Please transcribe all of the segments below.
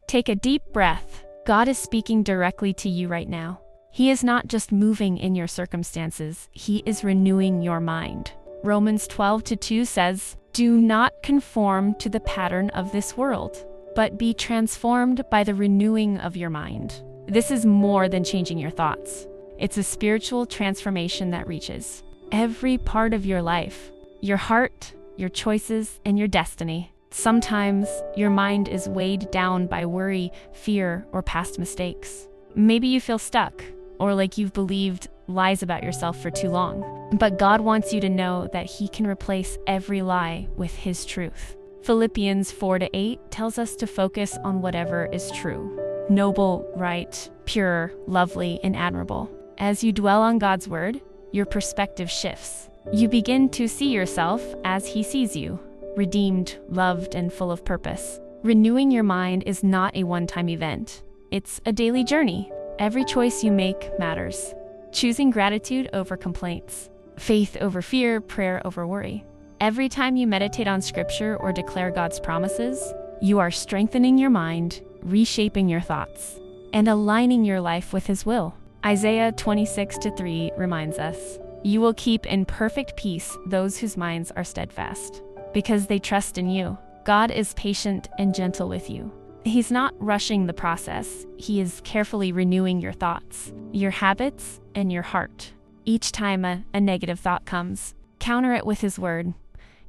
Take a deep breath. God is speaking directly to you right now. He is not just moving in your circumstances, He is renewing your mind. Romans 12:2 says, "Do not conform to the pattern of this world, but be transformed by the renewing of your mind." This is more than changing your thoughts. It's a spiritual transformation that reaches every part of your life, your heart, your choices, and your destiny. Sometimes your mind is weighed down by worry, fear, or past mistakes. Maybe you feel stuck, or like you've believed lies about yourself for too long. But God wants you to know that He can replace every lie with His truth. Philippians 4:8 tells us to focus on whatever is true, noble, right, pure, lovely, and admirable. As you dwell on God's word, your perspective shifts. You begin to see yourself as He sees you, redeemed, loved, and full of purpose. Renewing your mind is not a one-time event. It's a daily journey. Every choice you make matters. Choosing gratitude over complaints, faith over fear, prayer over worry. Every time you meditate on Scripture or declare God's promises, you are strengthening your mind, reshaping your thoughts, and aligning your life with His will. Isaiah 26:3 reminds us, "You will keep in perfect peace those whose minds are steadfast, because they trust in you." God is patient and gentle with you. He's not rushing the process. He is carefully renewing your thoughts, your habits, and your heart. Each time a negative thought comes, counter it with His word.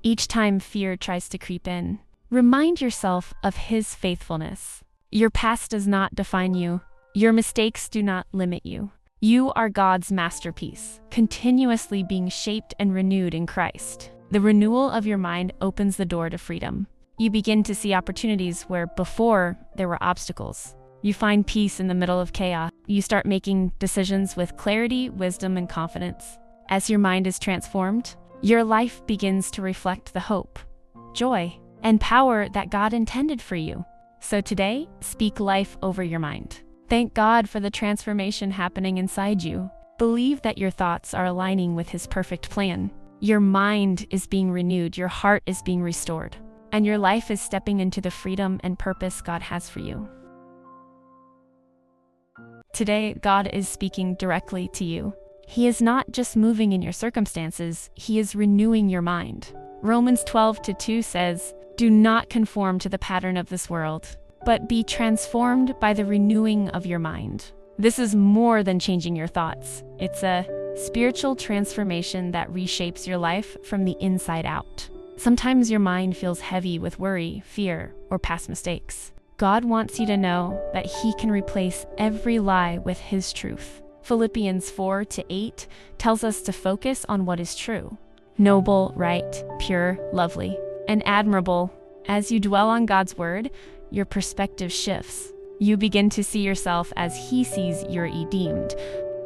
Each time fear tries to creep in, remind yourself of His faithfulness. Your past does not define you. Your mistakes do not limit you. You are God's masterpiece, continuously being shaped and renewed in Christ. The renewal of your mind opens the door to freedom. You begin to see opportunities where before there were obstacles. You find peace in the middle of chaos. You start making decisions with clarity, wisdom, and confidence. As your mind is transformed, your life begins to reflect the hope, joy, and power that God intended for you. So today, speak life over your mind. Thank God for the transformation happening inside you. Believe that your thoughts are aligning with His perfect plan. Your mind is being renewed, your heart is being restored, and your life is stepping into the freedom and purpose God has for you. Today, God is speaking directly to you. He is not just moving in your circumstances, He is renewing your mind. Romans 12:2 says, "Do not conform to the pattern of this world, but be transformed by the renewing of your mind." This is more than changing your thoughts. It's a spiritual transformation that reshapes your life from the inside out. Sometimes your mind feels heavy with worry, fear, or past mistakes. God wants you to know that He can replace every lie with His truth. Philippians 4:8 tells us to focus on what is true, noble, right, pure, lovely, and admirable. As you dwell on God's word, your perspective shifts. You begin to see yourself as He sees you, redeemed,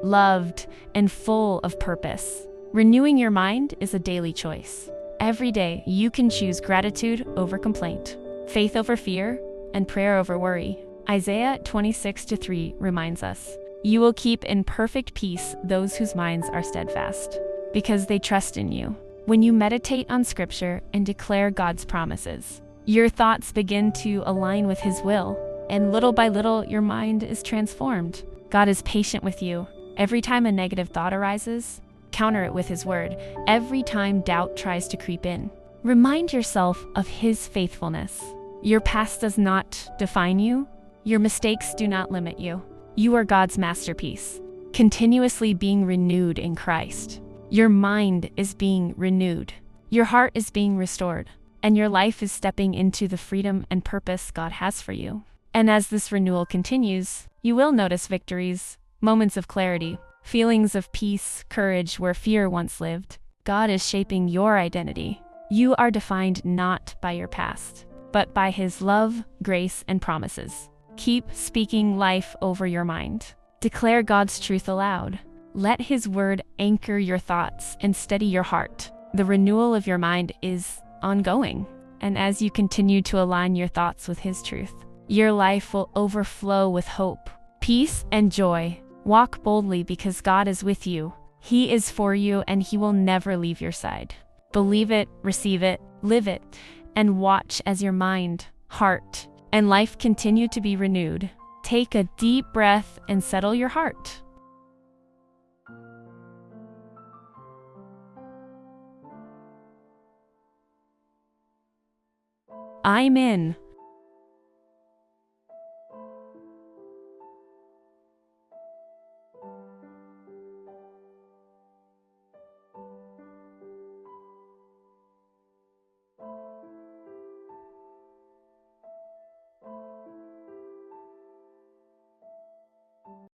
loved, and full of purpose. Renewing your mind is a daily choice. Every day, you can choose gratitude over complaint, faith over fear, and prayer over worry. Isaiah 26:3 reminds us, "You will keep in perfect peace those whose minds are steadfast, because they trust in you." When you meditate on Scripture and declare God's promises, your thoughts begin to align with His will, and little by little, your mind is transformed. God is patient with you. Every time a negative thought arises, counter it with His word. Every time doubt tries to creep in, remind yourself of His faithfulness. Your past does not define you. Your mistakes do not limit you. You are God's masterpiece, continuously being renewed in Christ. Your mind is being renewed. Your heart is being restored, and your life is stepping into the freedom and purpose God has for you. And as this renewal continues, you will notice victories, moments of clarity, feelings of peace, courage where fear once lived. God is shaping your identity. You are defined not by your past, but by His love, grace, and promises. Keep speaking life over your mind. Declare God's truth aloud. Let His word anchor your thoughts and steady your heart. The renewal of your mind is ongoing, and as you continue to align your thoughts with His truth, your life will overflow with hope, peace, and joy. Walk boldly because God is with you. He is for you, and He will never leave your side. Believe it, receive it, live it, and watch as your mind, heart, and life continue to be renewed. Take a deep breath and settle your heart. I'm in.